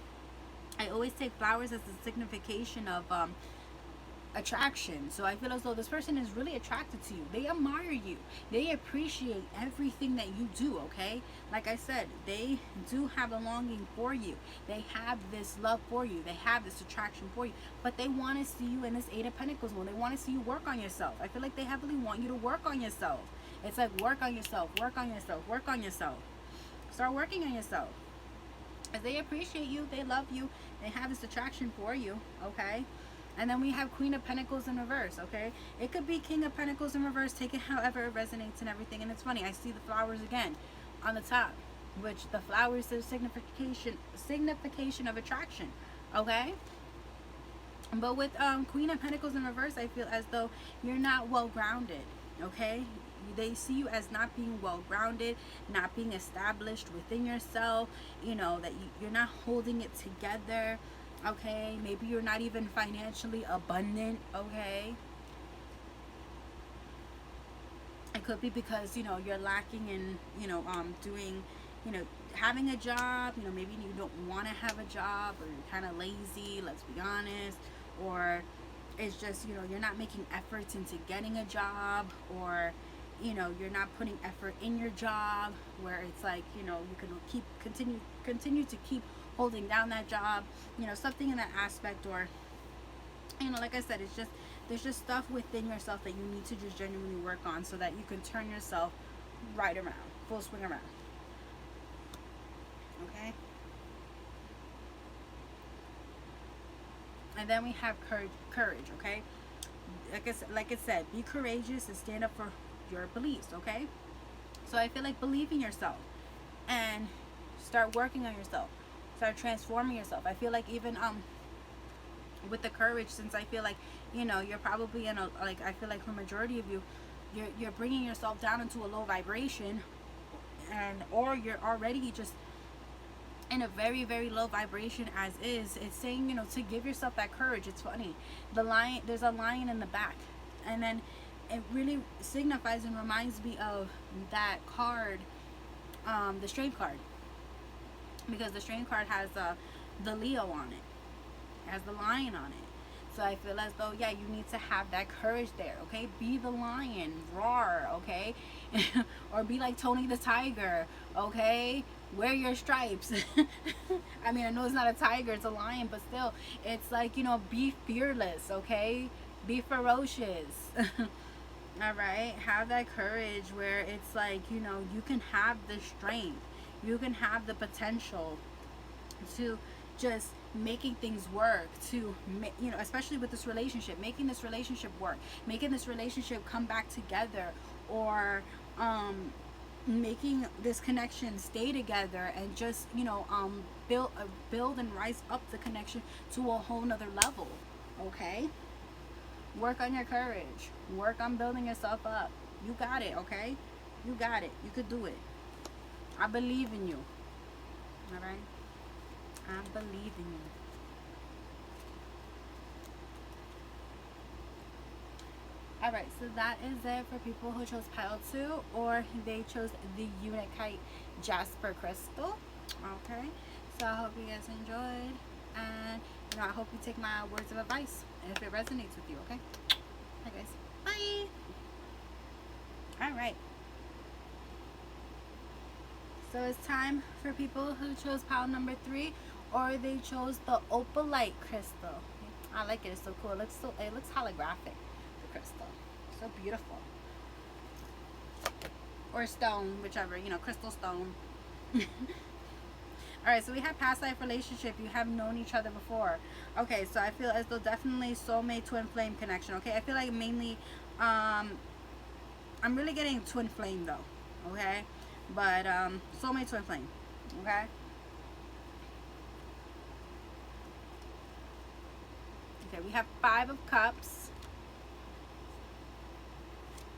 I always take flowers as a signification of attraction. So I feel as though this person is really attracted to you. They admire you. They appreciate everything that you do. Okay, like I said, they do have a longing for you. They have this love for you. They have this attraction for you, but they want to see you in this Eight of Pentacles mode. They want to see you work on yourself. I feel like they heavily want you to work on yourself. It's like work on yourself, work on yourself, work on yourself. Start working on yourself. As they appreciate you, they love you, they have this attraction for you. Okay, and then we have Queen of Pentacles in reverse. Okay, it could be King of Pentacles in reverse. Take it however it resonates and everything. And it's funny, I see the flowers again on the top, which the flowers is signification of attraction. Okay, but with Queen of Pentacles in reverse, I feel as though you're not well grounded. Okay, they see you as not being well grounded, not being established within yourself, that you're not holding it together. Okay, maybe you're not even financially abundant. Okay, it could be because you're lacking in doing having a job. Maybe you don't want to have a job, or you're kind of lazy, let's be honest. Or it's just you're not making efforts into getting a job, or you're not putting effort in your job, where it's like you can continue to keep holding down that job, something in that aspect. Or like I said, there's just stuff within yourself that you need to just genuinely work on, so that you can turn yourself right around, full swing around. Okay, and then we have courage. Okay, like I said, be courageous and stand up for your beliefs. Okay, so I feel like believe in yourself and start working on yourself, start transforming yourself. I feel like even with the courage, since I feel like you're probably in a, like, I feel like for majority of you, you're bringing yourself down into a low vibration, and or you're already just in a very, very low vibration as is. It's saying to give yourself that courage. It's funny, there's a lion in the back, and then it really signifies and reminds me of that card, the Strength card, because the Strength card has the Leo on it, has the lion on it. So I feel as though, yeah, you need to have that courage there. Okay, be the lion, roar. Okay, or be like Tony the Tiger. Okay, wear your stripes. I mean, I know it's not a tiger, it's a lion, but still, it's like be fearless. Okay, be ferocious. All right, have that courage where it's like you can have the strength, you can have the potential to just making things work, to especially with this relationship, making this relationship work, making this relationship come back together, or making this connection stay together, and just build and rise up the connection to a whole nother level. Okay, work on your courage, work on building yourself up. You got it. Okay, you got it. You could do it. I believe in you. All right, I believe in you. Alright, so that is it for people who chose pile 2 or they chose the Unakite Jasper Crystal. Okay, so I hope you guys enjoyed, and I hope you take my words of advice if it resonates with you. Okay, bye guys, bye. Alright, so it's time for people who chose pile number 3 or they chose the opalite crystal. I like it, it's so cool. It looks holographic, the crystal. So beautiful. Or stone, whichever, crystal stone. Alright, so we have past life relationship. You have known each other before. Okay, so I feel as though definitely soulmate twin flame connection. Okay, I feel like mainly I'm really getting twin flame though. Okay, but soulmate twin flame. Okay. Okay, we have 5 of cups.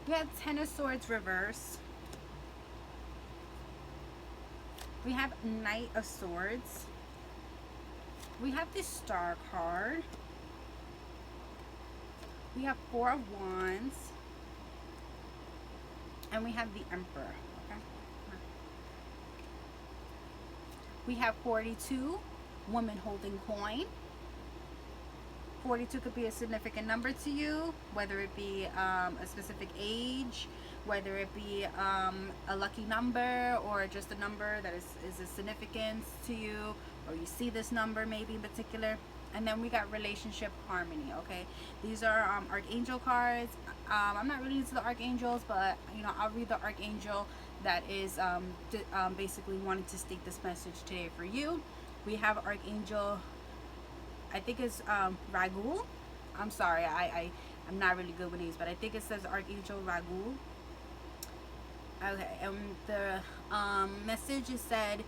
We have 10 of swords reverse. We have Knight of Swords. We have the Star card. We have 4 of Wands. And we have the Emperor. Okay. We have 42, woman holding coin. 42 could be a significant number to you, whether it be a specific age, whether it be a lucky number, or just a number that is a significance to you, or you see this number maybe in particular. And then we got relationship harmony. Okay, these are archangel cards. I'm not really into the archangels, but I'll read the archangel that is basically wanting to state this message today for you. We have archangel, I think it's Ragul. I'm sorry, I'm not really good with these, but I think it says Archangel Ragul. Okay, and the message is said,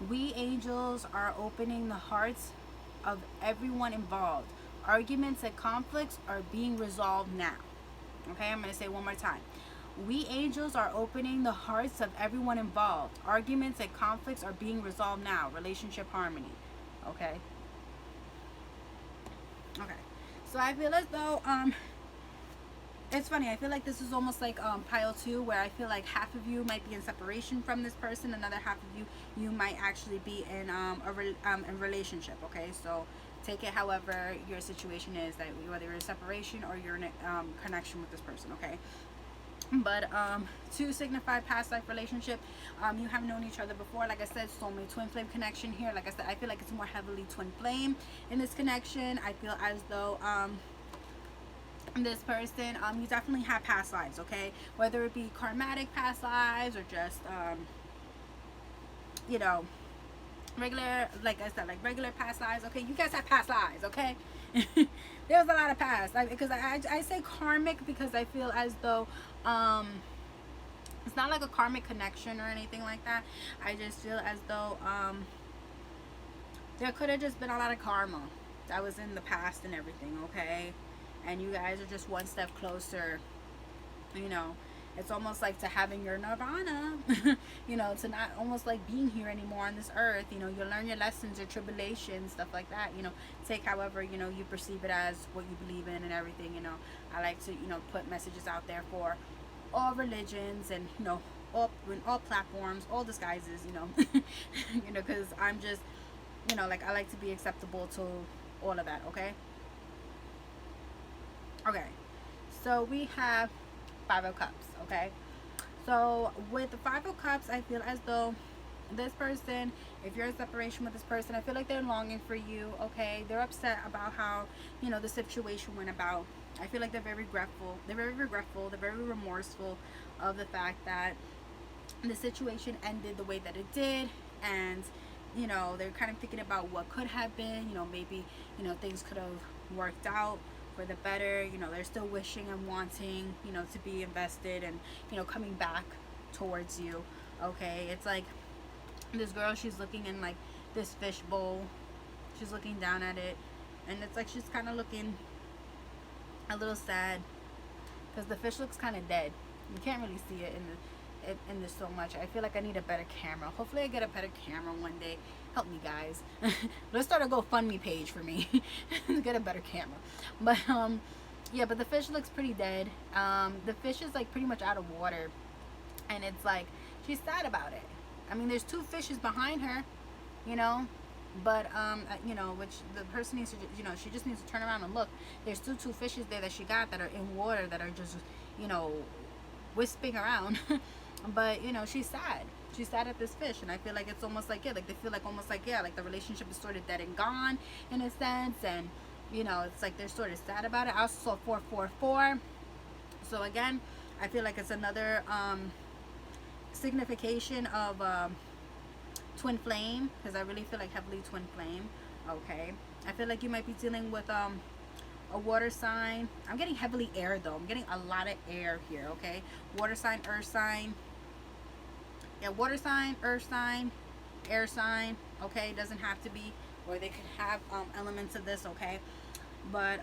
we angels are opening the hearts of everyone involved. Arguments and conflicts are being resolved now. Okay, I'm going to say it one more time. We angels are opening the hearts of everyone involved. Arguments and conflicts are being resolved now. Relationship harmony. Okay. Okay, so I feel as though it's funny, I feel like this is almost like pile 2, where I feel like half of you might be in separation from this person, another half of you might actually be in a relationship. Okay, so take it however your situation is, that whether you're in separation or you're in a connection with this person. Okay, but to signify past life relationship, you have known each other before. Like I said, soulmate twin flame connection here. Like I said, I feel like it's more heavily twin flame in this connection. I feel as though this person, you definitely have past lives. Okay, whether it be karmatic past lives or just regular, like I said, like regular past lives. Okay, you guys have past lives. Okay. There was a lot of past, because I say karmic because I feel as though it's not like a karmic connection or anything like that. I just feel as though there could have just been a lot of karma that was in the past and everything. Okay, and you guys are just one step closer. It's almost like to having your nirvana, to not almost like being here anymore on this earth. You learn your lessons, your tribulations, stuff like that. Take however, you perceive it as what you believe in and everything. I like to, put messages out there for all religions and, all platforms, all disguises, because I'm just, like I like to be acceptable to all of that. Okay. Okay. So we have 5 of Cups. Okay, so with the 5 of Cups, I feel as though this person, if you're in separation with this person, I feel like they're longing for you. Okay, they're upset about how the situation went about. I feel like they're very regretful. They're very remorseful of the fact that the situation ended the way that it did, and they're kind of thinking about what could have been. Maybe things could have worked out for the better. They're still wishing and wanting to be invested and coming back towards you. Okay, it's like this girl, she's looking in like this fish bowl, she's looking down at it, and it's like she's kind of looking a little sad because the fish looks kind of dead. You can't really see it in this so much. I feel like I need a better camera. Hopefully I get a better camera one day. Help me, guys. Let's start a GoFundMe page for me. Get a better camera. But Yeah, but the fish looks pretty dead. The fish is like pretty much out of water, and it's like she's sad about it. I mean, there's two fishes behind her, you know, but which the person needs to, she just needs to turn around and look. There's still two fishes there that she got that are in water that are just, you know, wisping around. But she's sad. She's sad at this fish, and I feel like it's almost like, yeah, like they feel like almost like, yeah, like the relationship is sort of dead and gone in a sense, and it's like they're sort of sad about it. I also saw 444, so again, I feel like it's another signification of twin flame, because I really feel like heavily twin flame. Okay, I feel like you might be dealing with a water sign. I'm getting heavily air though. I'm getting a lot of air here. Okay, water sign, earth sign. Yeah, water sign, earth sign, air sign. Okay, it doesn't have to be, or they could have elements of this. Okay, but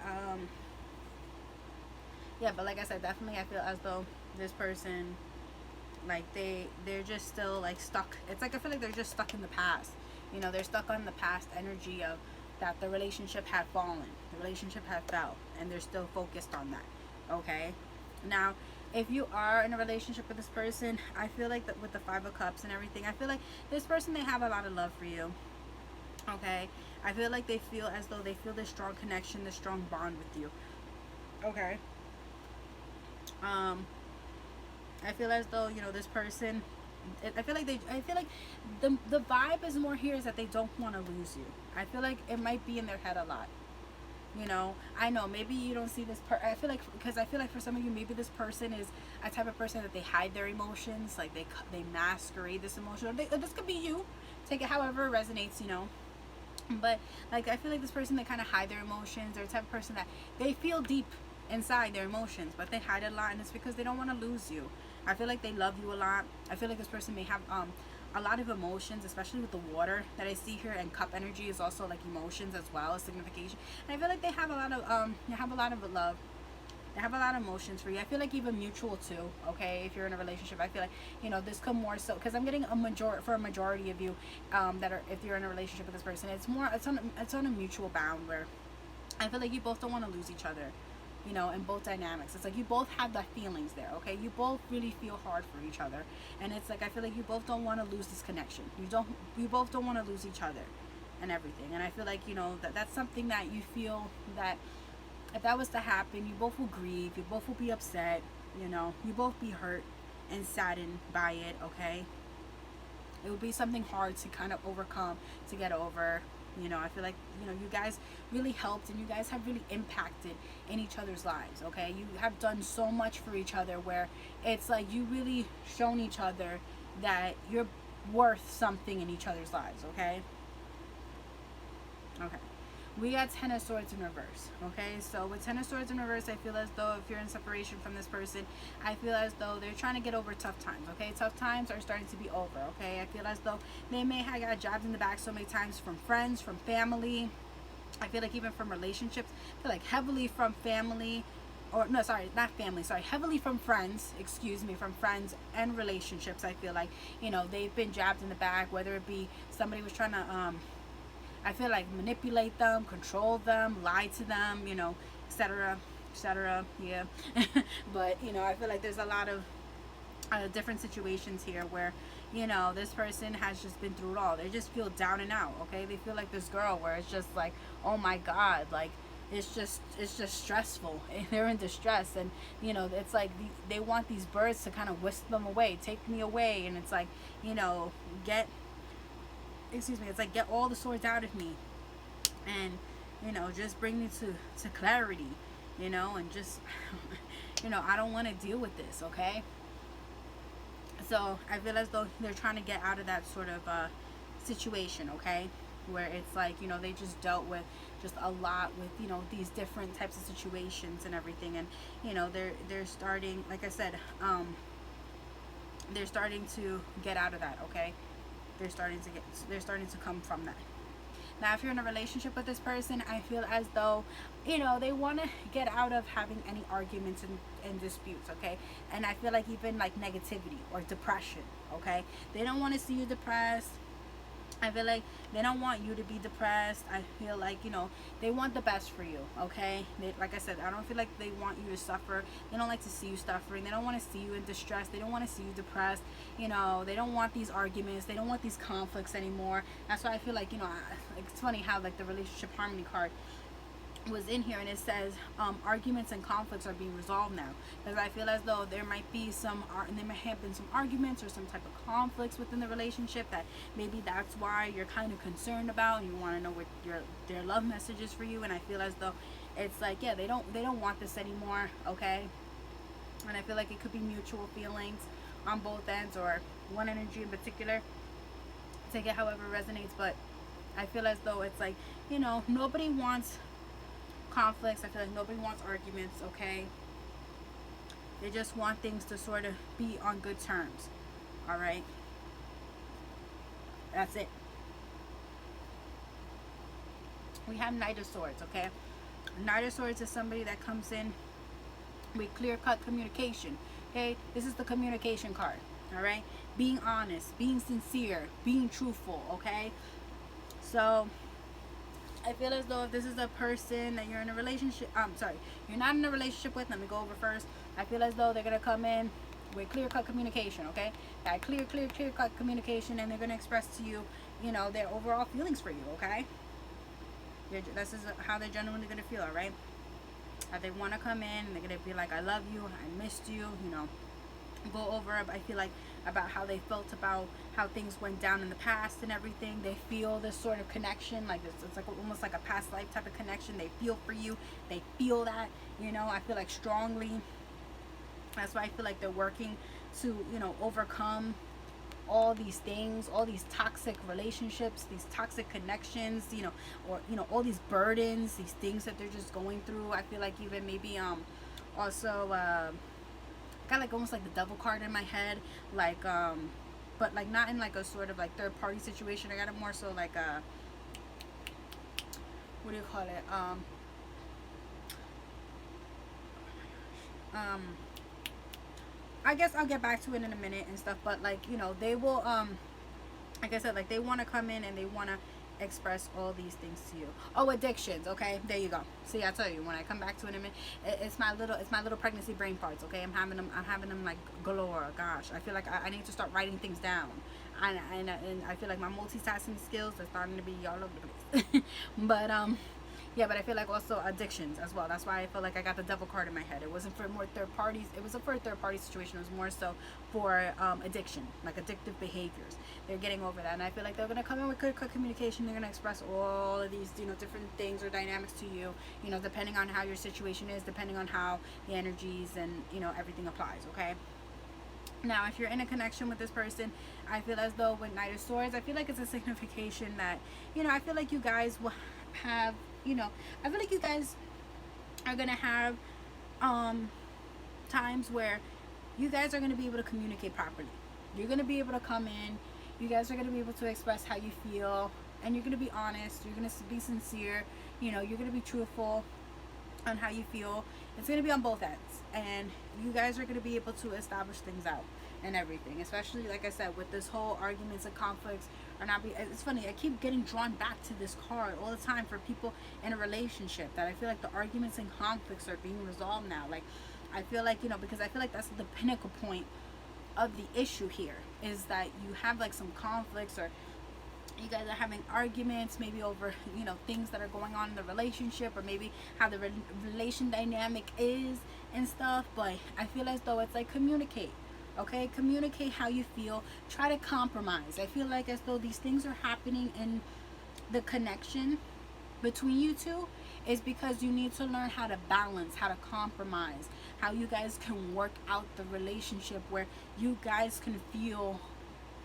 yeah, but like I said, definitely I feel as though this person, like they're just still like stuck. It's like I feel like they're just stuck in the past. They're stuck on the past energy of that the relationship had fallen, the relationship had fell, and they're still focused on that. Okay, now if you are in a relationship with this person, I feel like that with the 5 of Cups and everything, I feel like this person, they have a lot of love for you. Okay, I feel like they feel as though they feel this strong connection, this strong bond with you. Okay, I feel as though this person. I feel like the vibe is more here is that they don't want to lose you. I feel like it might be in their head a lot. I know maybe you don't see this. I feel like because I feel like for some of you, maybe this person is a type of person that they hide their emotions, like they masquerade this emotion. Or this could be you. Take it however it resonates. But like I feel like this person, they kind of hide their emotions. They're the type of person that they feel deep inside their emotions, but they hide it a lot, and it's because they don't want to lose you. I feel like they love you a lot. I feel like this person may have a lot of emotions, especially with the water that I see here, and cup energy is also like emotions as well as signification. And I feel like they have a lot of love. They have a lot of emotions for you. I feel like even mutual too. Okay, if you're in a relationship, I feel like this could more so because I'm getting a majority of you that are, if you're in a relationship with this person, it's on a mutual bound where I feel like you both don't want to lose each other. In both dynamics, it's like you both have that feelings there. Okay, you both really feel hard for each other, and it's like I feel like you both don't want to lose this connection. You both don't want to lose each other and everything. And I feel like that's something that you feel that if that was to happen, you both will grieve, you both will be upset, you both be hurt and saddened by it. Okay, it would be something hard to kind of overcome, to get over. I feel like you guys really helped, and you guys have really impacted in each other's lives. Okay, you have done so much for each other where it's like you really shown each other that you're worth something in each other's lives. Okay, we got 10 of Swords in reverse. Okay, so with 10 of Swords in reverse, I feel as though if you're in separation from this person, I feel as though they're trying to get over tough times. Okay, tough times are starting to be over. Okay, I feel as though they may have got jabbed in the back so many times from friends, from family. I feel like even from relationships. I feel like heavily from family, or no, sorry, not family, sorry, heavily from friends, from friends and relationships. I feel like they've been jabbed in the back, whether it be somebody was trying to I feel like manipulate them, control them, lie to them, etc., etc. Yeah, but I feel like there's a lot of different situations here where this person has just been through it all. They just feel down and out. Okay, they feel like this girl where it's just like, oh my God, like it's just stressful. They're in distress, and it's like they want these birds to kind of whisk them away, take me away, and it's like get. It's like get all the swords out of me, and just bring me to clarity, and just I don't want to deal with this. Okay, so I feel as though they're trying to get out of that sort of situation. Okay, where it's like they just dealt with just a lot with these different types of situations and everything, and they're starting, like I said, they're starting to get out of that. Okay, they're starting to come from that. Now if you're in a relationship with this person, I feel as though they want to get out of having any arguments and disputes. Okay, and I feel like even like negativity or depression. Okay, they don't want to see you depressed. I feel like they don't want you to be depressed. I feel like, you know, they want the best for you, okay? Like I said, I don't feel like they want you to suffer. They don't like to see you suffering. They don't want to see you in distress. They don't want to see you depressed. You know, they don't want these arguments. They don't want these conflicts anymore. That's why I feel like, you know, like, it's funny how, like, the relationship harmony card was in here, and it says arguments and conflicts are being resolved now, because I feel as though there might be there might have been some arguments or some type of conflicts within the relationship that maybe that's why you're kind of concerned about, and you want to know what their love message is for you. And I feel as though it's like, yeah, they don't want this anymore, okay? And I feel like it could be mutual feelings on both ends, or one energy in particular. Take it however it resonates, but I feel as though it's like, you know, nobody wants conflicts. I feel like nobody wants arguments, okay? They just want things to sort of be on good terms. All right? That's it. We have Knight of Swords, okay? Knight of Swords is somebody that comes in with clear-cut communication, okay? This is the communication card, all right? Being honest, being sincere, being truthful, okay? So I feel as though if this is a person that you're in a relationship, you're not in a relationship with, let me go over first. I feel as though they're going to come in with clear-cut communication, okay? That clear-cut communication, and they're going to express to you, you know, their overall feelings for you, okay? This is how they're genuinely going to feel, all right? They want to come in, and they're going to be like, I love you, I missed you, you know. Go over, I feel like, about how they felt about how things went down in the past and everything. They feel this sort of connection, like it's like almost like a past life type of connection. They feel for you. They feel that, you know, I feel like strongly. That's why I feel like they're working to, you know, overcome all these things, all these toxic relationships, these toxic connections, you know, or, you know, all these burdens, these things that they're just going through. I feel like even maybe also got like almost like the devil card in my head, like but like not in like a sort of like third party situation. I got it more so like a, what do you call it, I guess I'll get back to it in a minute and stuff, but like, you know, they will like I said, like they want to come in and they want to express all these things to you. Oh, addictions, okay, there you go. See, I tell you, when I come back to it in a minute, it's my little pregnancy brain parts, okay? I'm having them like galore. Gosh, I feel like I need to start writing things down, and I feel like my multitasking skills are starting to be all over the place. But yeah, but I feel like also addictions as well. That's why I feel like I got the devil card in my head. It wasn't for more third parties. It was for a third party situation. It was more so for addiction, like addictive behaviors. They're getting over that, and I feel like they're gonna come in with good communication. They're gonna express all of these, you know, different things or dynamics to you. You know, depending on how your situation is, depending on how the energies and, you know, everything applies. Okay. Now, if you're in a connection with this person, I feel as though with Knight of Swords, I feel like it's a signification that, you know, I feel like you guys will have, you know, I feel like you guys are going to have times where you guys are going to be able to communicate properly. You're going to be able to come in. You guys are going to be able to express how you feel. And you're going to be honest. You're going to be sincere. You know, you're going to be truthful on how you feel. It's going to be on both ends. And you guys are going to be able to establish things out and everything. Especially, like I said, with this whole arguments and conflicts are not be. It's funny, I keep getting drawn back to this card all the time for people in a relationship, that I feel like the arguments and conflicts are being resolved now. Like, I feel like, you know, because I feel like that's the pinnacle point of the issue here, is that you have like some conflicts, or you guys are having arguments maybe over, you know, things that are going on in the relationship, or maybe how the relation dynamic is and stuff. But I feel as though it's like, communicate. Okay, communicate how you feel. Try to compromise. I feel like as though these things are happening in the connection between you two is because you need to learn how to balance, how to compromise, how you guys can work out the relationship where you guys can feel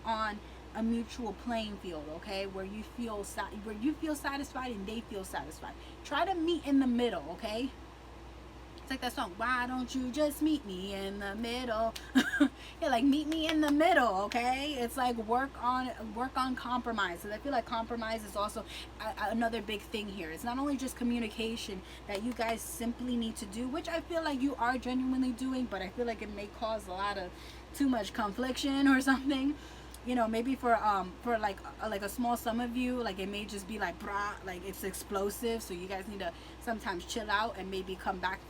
on a mutual playing field, okay, where you feel satisfied and they feel satisfied. Try to meet in the middle, okay? It's like that song, why don't you just meet me in the middle? Yeah, like, meet me in the middle, okay? It's like work on compromise. And I feel like compromise is also another big thing here. It's not only just communication that you guys simply need to do, which I feel like you are genuinely doing, but I feel like it may cause a lot of too much confliction or something. you know, maybe for like a small sum of you, like it may just be like brah, like it's explosive, so you guys need to sometimes chill out and maybe come back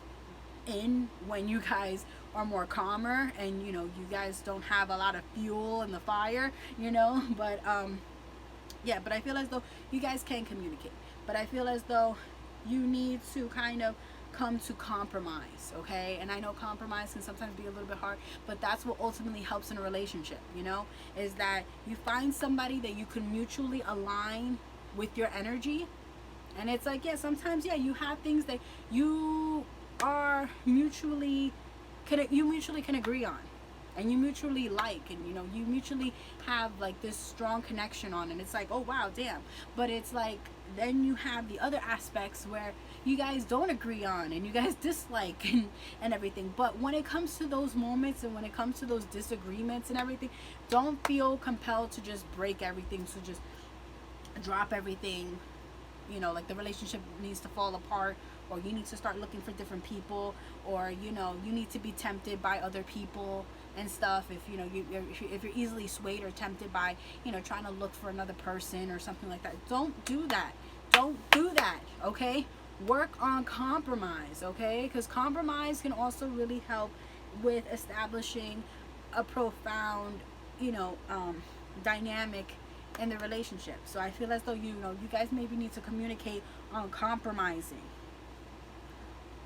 in when you guys are more calmer, and you know, you guys don't have a lot of fuel in the fire, you know. But yeah, but I feel as though you guys can communicate, but I feel as though you need to kind of come to compromise, okay? And I know compromise can sometimes be a little bit hard, but that's what ultimately helps in a relationship, you know, is that you find somebody that you can mutually align with your energy. And it's like, yeah, sometimes, yeah, you have things that you are mutually can agree on, and you mutually like, and you know, you mutually have like this strong connection on, and it's like, oh wow, damn. But it's like, then you have the other aspects where you guys don't agree on and you guys dislike, and everything. But when it comes to those moments and when it comes to those disagreements and everything, don't feel compelled to just break everything, to just drop everything, you know, like the relationship needs to fall apart, or you need to start looking for different people, or you know, you need to be tempted by other people and stuff. If you know, if you're easily swayed or tempted by, you know, trying to look for another person or something like that, don't do that. Don't do that, okay? Work on compromise, okay? Because compromise can also really help with establishing a profound, you know, dynamic in the relationship. So I feel as though, you know, you guys maybe need to communicate on compromising,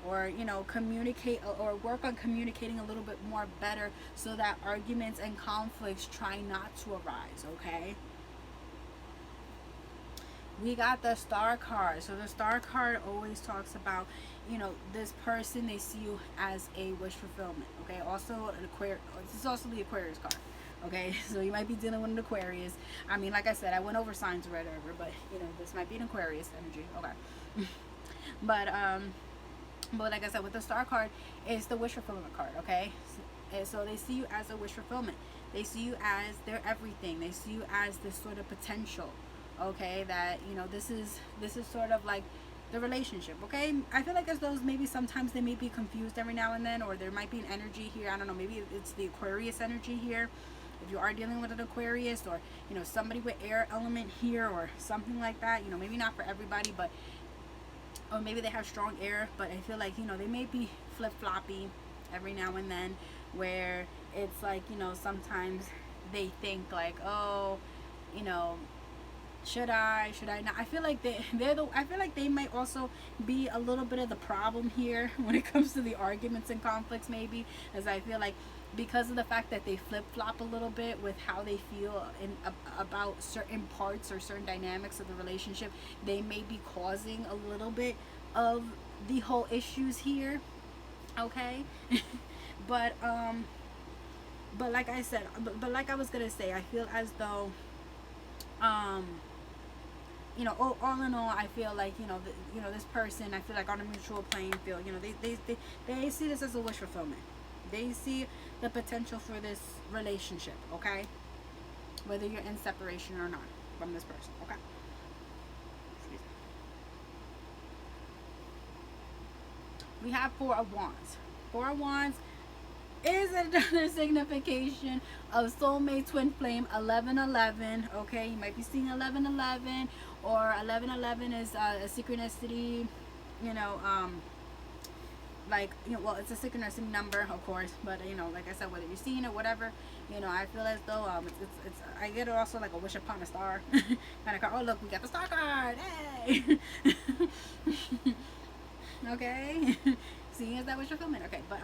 or you know, communicate or work on communicating a little bit more better, so that arguments and conflicts try not to arise, okay? We got the Star card. So the Star card always talks about, you know, this person, they see you as a wish fulfillment, okay? Also an Aquarius, this is also the Aquarius card, okay? So you might be dealing with an Aquarius. I mean, like I said, I went over signs already, but you know, this might be an Aquarius energy, okay? But like I said, with the Star card, it's the wish fulfillment card, okay? So they see you as a wish fulfillment. They see you as their everything. They see you as this sort of potential, okay? That, you know, this is sort of like the relationship, okay? I feel like as those, maybe sometimes they may be confused every now and then, or there might be an energy here. I don't know. Maybe it's the Aquarius energy here. If you are dealing with an Aquarius, or you know, somebody with air element here, or something like that. You know, maybe not for everybody, but or maybe they have strong air, but I feel like, you know, they may be flip-floppy every now and then, where it's like, you know, sometimes they think like, oh, you know, should I not? I feel like I feel like they might also be a little bit of the problem here when it comes to the arguments and conflicts, maybe, as I feel like, because of the fact that they flip-flop a little bit with how they feel about certain parts or certain dynamics of the relationship, they may be causing a little bit of the whole issues here, okay? but like I said, but like I was gonna say, I feel as though, you know, all in all, I feel like, you know, this person, I feel like on a mutual playing field, you know, they see this as a wish fulfillment. They see the potential for this relationship, okay? Whether you're in separation or not from this person, okay? We have Four of Wands. Four of Wands is another signification of soulmate twin flame 1111, okay? You might be seeing 1111, or 1111 is a synchronicity, you know, like, you know, well, it's a synchronicity number, of course, but you know, like I said, whether you're seeing it, whatever, you know, I feel as though it's I get it also like a wish upon a star kind of card. Oh look, we got the Star card, hey. Okay. Seeing as that wish fulfillment, okay, but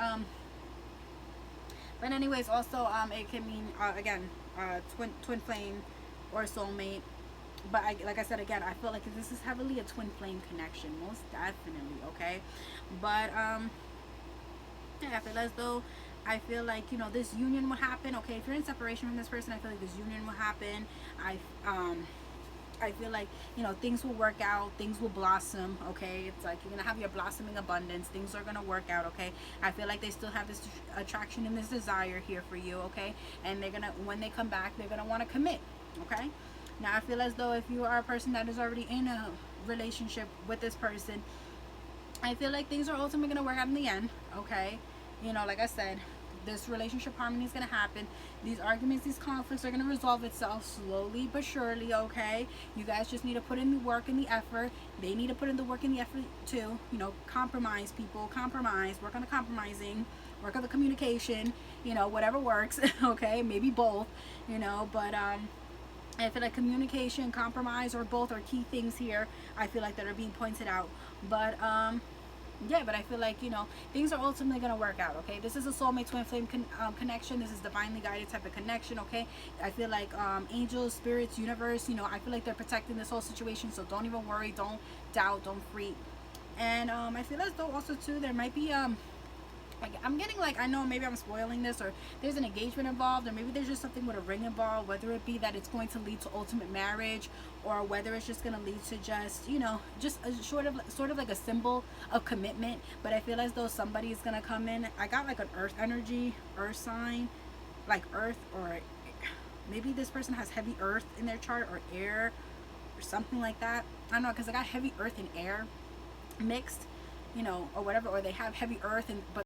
anyways, also it can mean again, twin flame or soulmate. But like I said again, I feel like this is heavily a twin flame connection, most definitely, okay? But yeah, I feel as though, I feel like, you know, this union will happen, okay? If you're in separation from this person, I feel like this union will happen. I feel like, you know, things will work out, things will blossom, okay? It's like you're gonna have your blossoming abundance, things are gonna work out, okay? I feel like they still have this attraction and this desire here for you, okay? And they're gonna, when they come back, they're gonna want to commit, okay? Now I feel as though if you are a person that is already in a relationship with this person, I feel like things are ultimately gonna work out in the end, okay? You know, like I said, this relationship harmony is going to happen. These arguments, these conflicts are going to resolve itself slowly but surely, okay? You guys just need to put in the work and the effort. They need to put in the work and the effort too. You know, compromise, people. Compromise. Work on the compromising. Work on the communication. You know, whatever works, okay? Maybe both, you know, but I feel like communication, compromise, or both are key things here. I feel like that are being pointed out. But yeah, but I feel like, you know, things are ultimately going to work out, okay? This is a soulmate twin flame connection. This is divinely guided type of connection, okay? I feel like angels, spirits, universe, you know, I feel like they're protecting this whole situation. So don't even worry, don't doubt, don't freak. And I feel as though also too there might be like, I'm getting like, I know maybe I'm spoiling this, or there's an engagement involved, or maybe there's just something with a ring involved, whether it be that it's going to lead to ultimate marriage, or whether it's just going to lead to just, you know, just a sort of like a symbol of commitment. But I feel as though somebody is going to come in. I got like an earth energy, earth sign, like earth, or maybe this person has heavy earth in their chart, or air, or something like that. I don't know, because I got heavy earth and air mixed, you know, or whatever, or they have heavy earth and but